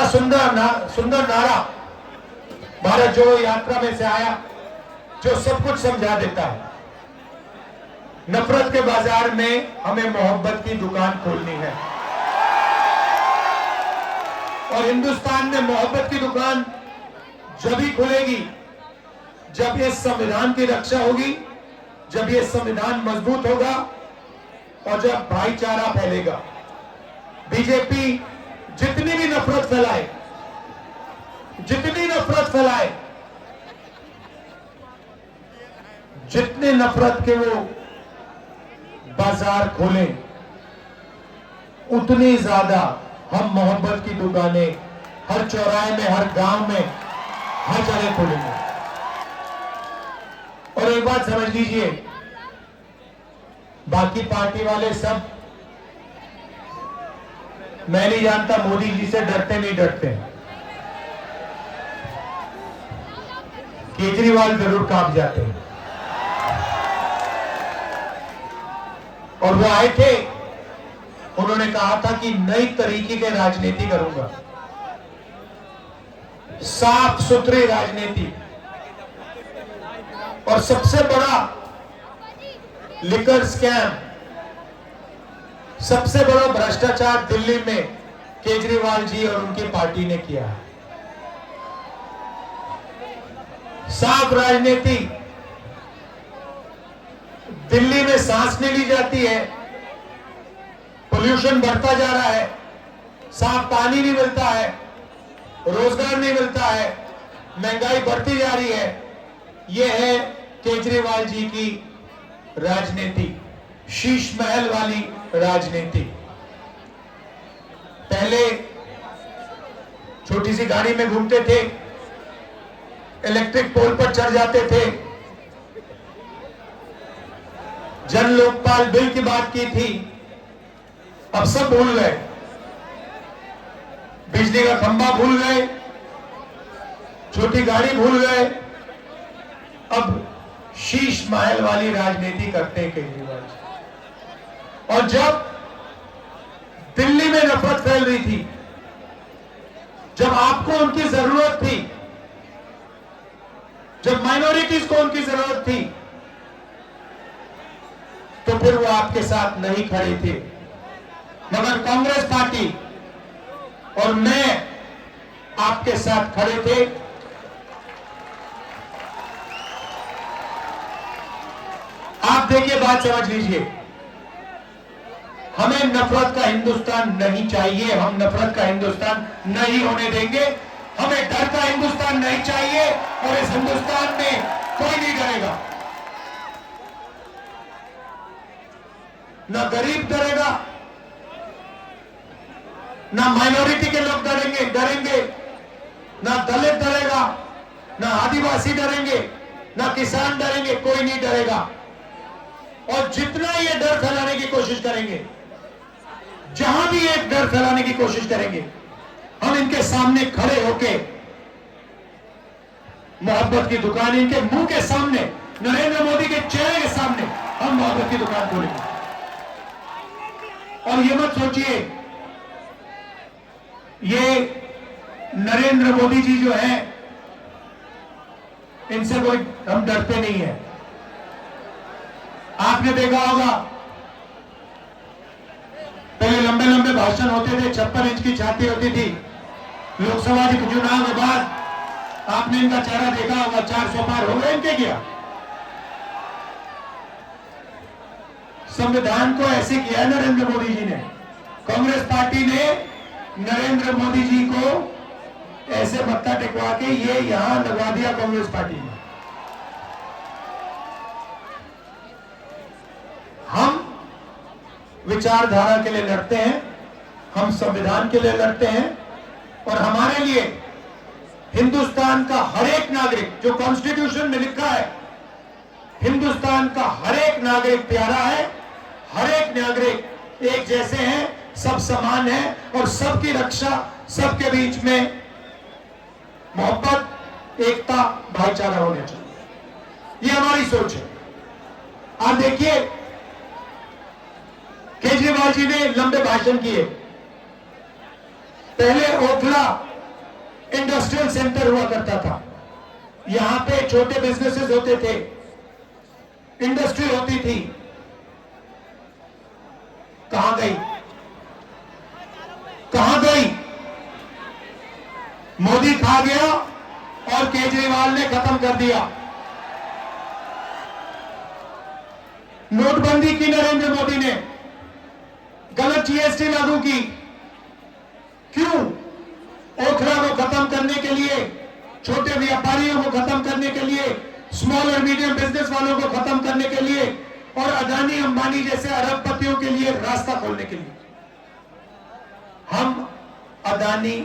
सुंदर नारा भारत जोड़ो यात्रा में से आया, जो सब कुछ समझा देता है। नफरत के बाजार में हमें मोहब्बत की दुकान खोलनी है, और हिंदुस्तान में मोहब्बत की दुकान जब ही खुलेगी जब ये संविधान की रक्षा होगी, जब ये संविधान मजबूत होगा और जब भाईचारा फैलेगा। बीजेपी जितनी भी नफरत फैलाए, जितने नफरत के वो बाजार खोलें, उतनी ज्यादा हम मोहब्बत की दुकानें हर चौराहे में, हर गांव में, हर जगह खोलेंगे। और एक बात समझ लीजिए, बाकी पार्टी वाले सब, मैं नहीं जानता मोदी जी से डरते नहीं डरते, केजरीवाल जरूर कांप जाते हैं। और वो आए थे, उन्होंने कहा था कि नई तरीके की राजनीति करूंगा, साफ सुथरी राजनीति। और सबसे बड़ा लिकर स्कैम, सबसे बड़ा भ्रष्टाचार दिल्ली में केजरीवाल जी और उनकी पार्टी ने किया है। साफ राजनीति, दिल्ली में सांस नहीं ली जाती है, पोल्यूशन बढ़ता जा रहा है, साफ पानी नहीं मिलता है, रोजगार नहीं मिलता है, महंगाई बढ़ती जा रही है। यह है केजरीवाल जी की राजनीति, शीश महल वाली राजनीति। पहले छोटी सी गाड़ी में घूमते थे, इलेक्ट्रिक पोल पर चढ़ जाते थे, जन लोकपाल बिल की बात की थी, अब सब भूल गए। बिजली का खंभा भूल गए, छोटी गाड़ी भूल गए, अब शीश महल वाली राजनीति करते हैं केजरीवाल जी। और जब दिल्ली में नफरत फैल रही थी, जब आपको उनकी जरूरत थी, जब माइनॉरिटीज को उनकी जरूरत थी, तो फिर वो आपके साथ नहीं खड़े थे। मगर कांग्रेस पार्टी और मैं आपके साथ खड़े थे। आप देखिए, बात समझ लीजिए, हमें नफरत का हिंदुस्तान नहीं चाहिए, हम नफरत का हिंदुस्तान नहीं होने देंगे। हमें डर का हिंदुस्तान नहीं चाहिए, और इस हिंदुस्तान में कोई नहीं डरेगा, ना गरीब डरेगा, ना माइनॉरिटी के लोग डरेंगे, ना दलित डरेगा, ना आदिवासी डरेंगे, ना किसान डरेंगे, कोई नहीं डरेगा। और जितना ये डर फैलाने की कोशिश करेंगे, जहां भी ये डर फैलाने की कोशिश करेंगे, हम इनके सामने खड़े होके मोहब्बत की दुकान, इनके मुंह के सामने, नरेंद्र मोदी के चेहरे के सामने हम मोहब्बत की दुकान खोलेंगे। और ये मत सोचिए, ये नरेंद्र मोदी जी जो है, इनसे कोई हम डरते नहीं है। आपने देखा होगा, पहले लंबे लंबे भाषण होते थे, 56 इंच की छाती होती थी। लोकसभा के चुनाव के बाद आपने इनका चेहरा देखा होगा, 400 पार हो गए इनके क्या। संविधान को ऐसे किया है नरेंद्र मोदी जी ने, कांग्रेस पार्टी ने नरेंद्र मोदी जी को ऐसे मत्था टिकवा के ये यहां लगवा दिया कांग्रेस पार्टी ने। हम विचारधारा के लिए लड़ते हैं, हम संविधान के लिए लड़ते हैं, और हमारे लिए हिंदुस्तान का हर एक नागरिक, जो कॉन्स्टिट्यूशन में लिखा है, हिंदुस्तान का हर एक नागरिक प्यारा है, हर एक नागरिक एक जैसे हैं, सब समान हैं, और सबकी रक्षा, सबके बीच में मोहब्बत, एकता, भाईचारा होना चाहिए। ये हमारी सोच है। आप देखिए, केजरीवाल जी ने लंबे भाषण किए, पहले ओखला इंडस्ट्रियल सेंटर हुआ करता था, यहां पे छोटे बिजनेसेस होते थे, इंडस्ट्री होती थी, कहां गई? कहां गई? मोदी खा गया और केजरीवाल ने खत्म कर दिया। नोटबंदी की नरेंद्र मोदी ने, गलत जीएसटी लागू की, क्यों? ओखला को खत्म करने के लिए, छोटे व्यापारियों को खत्म करने के लिए, स्मॉल और मीडियम बिजनेस वालों को खत्म करने के लिए और अदानी अंबानी जैसे अरबपतियों के लिए रास्ता खोलने के लिए। हम अदानी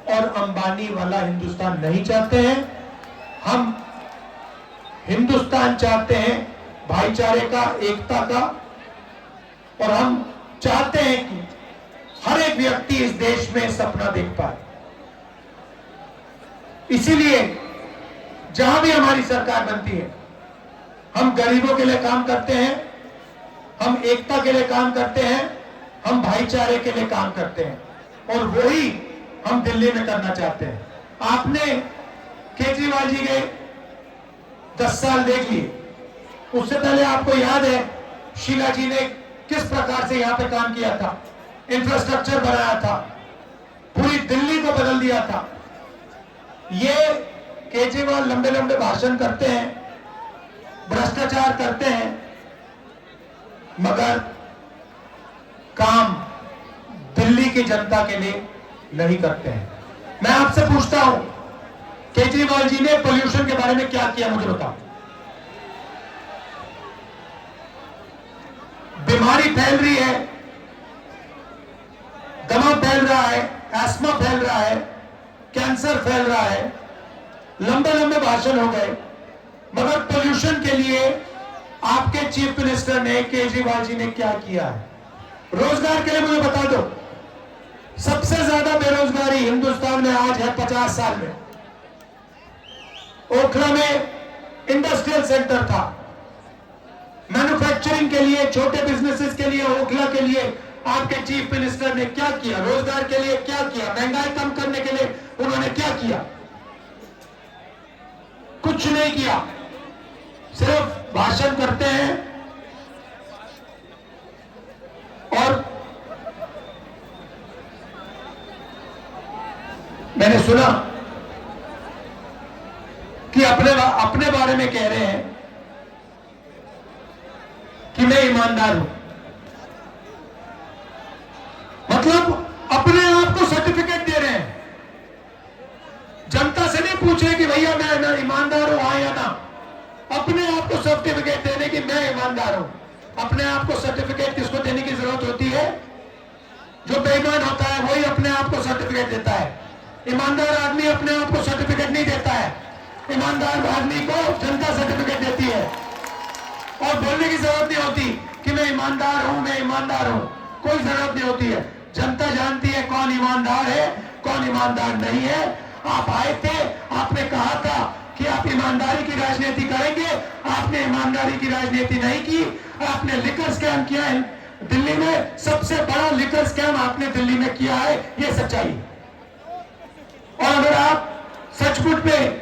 और अंबानी वाला हिंदुस्तान नहीं चाहते हैं। हम हिंदुस्तान चाहते हैं भाईचारे का, एकता का, और हम चाहते हैं कि हर एक व्यक्ति इस देश में सपना देख पाए। इसीलिए जहां भी हमारी सरकार बनती है, हम गरीबों के लिए काम करते हैं, हम एकता के लिए काम करते हैं, हम भाईचारे के लिए काम करते हैं, और वही हम दिल्ली में करना चाहते हैं। आपने केजरीवाल जी के 10 साल देख लिए, उससे पहले आपको याद है शीला जी ने किस प्रकार से यहां पे काम किया था, इंफ्रास्ट्रक्चर बनाया था, पूरी दिल्ली को बदल दिया था। ये केजरीवाल लंबे लंबे भाषण करते हैं, भ्रष्टाचार करते हैं, मगर काम दिल्ली की जनता के लिए नहीं करते हैं। मैं आपसे पूछता हूं, केजरीवाल जी ने पोल्यूशन के बारे में क्या किया, मुझे बताओ। बीमारी फैल रही है, दमा फैल रहा है, एस्मा फैल रहा है, कैंसर फैल रहा है, लंबे लंबे भाषण हो गए, मगर पोल्यूशन के लिए आपके चीफ मिनिस्टर ने, केजरीवाल जी ने क्या किया है? रोजगार के लिए मुझे बता दो। सबसे ज्यादा बेरोजगारी हिंदुस्तान में आज है 50 साल में। ओखला में इंडस्ट्रियल सेंटर था, मैन्युफैक्चरिंग के लिए, छोटे बिजनेसेस के लिए, ओखला के लिए आपके चीफ मिनिस्टर ने क्या किया? रोजगार के लिए क्या किया? महंगाई कम करने के लिए उन्होंने क्या किया? कुछ नहीं किया, सिर्फ भाषण करते हैं। और मैंने सुना कि अपने बारे में कह रहे हैं कि मैं ईमानदार हूं, मतलब अपने आप को सर्टिफिकेट दे रहे हैं। जनता से नहीं पूछ रहे कि भैया मैं ईमानदार हूं, हाँ या ना। अपने आप को सर्टिफिकेट देने की मैं ईमानदार हूं। अपने आप को सर्टिफिकेट किसको देने की जरूरत होती है? जो बेईमान होता है वही अपने आप को सर्टिफिकेट देता है। ईमानदार आदमी अपने आप को सर्टिफिकेट नहीं देता है। ईमानदार आदमी को जनता सर्टिफिकेट देती है, और बोलने की जरूरत नहीं होती कि मैं ईमानदार हूं, मैं ईमानदार हूं। कोई जरूरत नहीं होती है। जनता जानती है कौन ईमानदार है, कौन ईमानदार नहीं है। आप आए थे, आपने कहा था कि आप ईमानदारी की राजनीति करेंगे, आपने ईमानदारी की राजनीति नहीं की। आपने लिकर स्कैम किया है दिल्ली में, सबसे बड़ा लिकर स्कैम आपने दिल्ली में किया है, यह सच्चाई। और अगर आप सचमुच में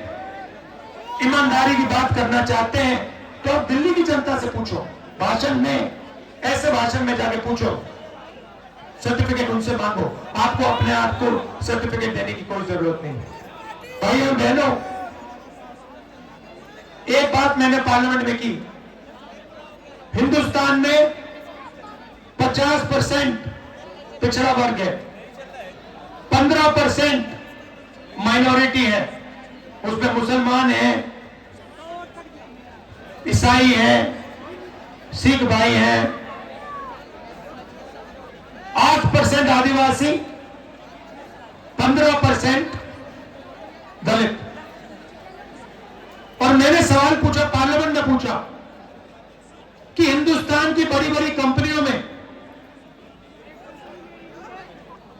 ईमानदारी की बात करना चाहते हैं तो आप दिल्ली की जनता से पूछो, भाषण में, ऐसे भाषण में जाके पूछो, सर्टिफिकेट उनसे मांगो। आपको अपने आप को सर्टिफिकेट देने की कोई जरूरत नहीं है। भाइयों बहनों, एक बात मैंने पार्लियामेंट में की, हिंदुस्तान में 50% पिछड़ा वर्ग है, 15% माइनॉरिटी है, उसमें मुसलमान हैं, ईसाई हैं, सिख भाई हैं, 8% आदिवासी, 15% दलित। और मैंने सवाल पूछा, पार्लियामेंट में पूछा कि हिंदुस्तान की बड़ी बड़ी कंपनियों में,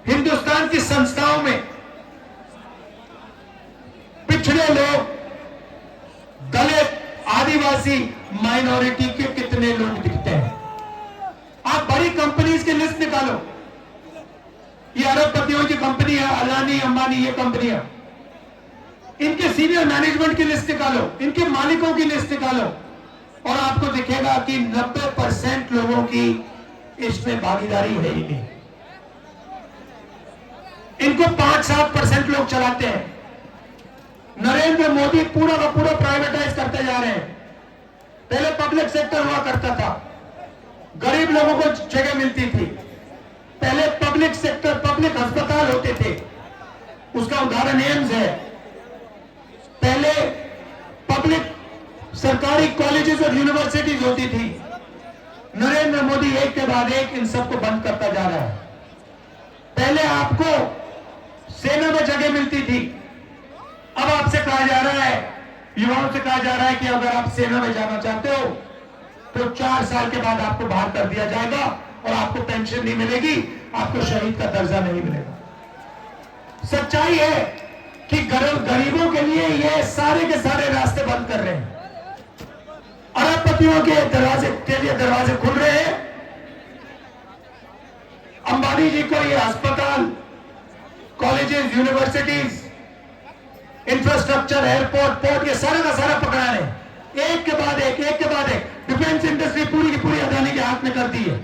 हिंदुस्तान की संस्थाओं में पिछड़े लोग, दलित, आदिवासी, माइनॉरिटी के कितने लोग दिखते हैं? आप बड़ी कंपनीज की लिस्ट निकालो। ये अरबपतियों की कंपनी है, अदानी अंबानी, ये कंपनियां, इनके सीनियर मैनेजमेंट की लिस्ट निकालो, इनके मालिकों की लिस्ट निकालो और आपको दिखेगा कि 90% लोगों की इसमें भागीदारी है ही नहीं। इनको 5-7% लोग चलाते हैं। नरेंद्र मोदी पूरा का पूरा प्राइवेटाइज करते जा रहे हैं। पहले पब्लिक सेक्टर हुआ करता था, गरीब लोगों को जगह मिलती थी। पहले पब्लिक सेक्टर, पब्लिक अस्पताल होते थे, उसका उदाहरण एम्स है। पहले पब्लिक सरकारी कॉलेजेस और यूनिवर्सिटीज होती थी। नरेंद्र मोदी एक के बाद एक इन सबको बंद करता जा रहा है। पहले आपको सेना में जगह मिलती थी, अब आपसे कहा जा रहा है, युवाओं से कहा जा रहा है कि अगर आप सेना में जाना चाहते हो तो 4 साल के बाद आपको बाहर कर दिया जाएगा और आपको पेंशन नहीं मिलेगी, आपको शहीद का दर्जा नहीं मिलेगा। सच्चाई है कि गरीबों के लिए ये सारे के सारे रास्ते बंद कर रहे हैं। अरबपतियों के दरवाजे के लिए दरवाजे खुल रहे हैं। अंबानी जी को ये अस्पताल, colleges, universities, infrastructure, airport, port, ये सारा का सारा पकड़ा है। एक के बाद एक, एक के बाद एक। डिफेंस इंडस्ट्री पूरी की पूरी अदानी के हाथ में कर दी है।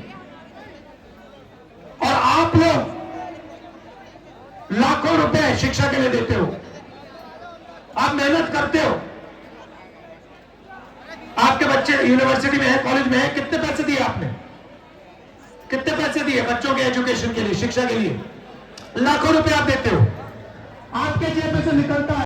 और आप लोग लाखों रुपए शिक्षा के लिए देते हो, आप मेहनत करते हो, आपके बच्चे यूनिवर्सिटी में है, कॉलेज में है, कितने पैसे दिए आपने? कितने पैसे दिए बच्चों के एजुकेशन के लिए, शिक्षा के लिए? लाखों रुपए आप देते हो, आपके जेब में से निकलता है।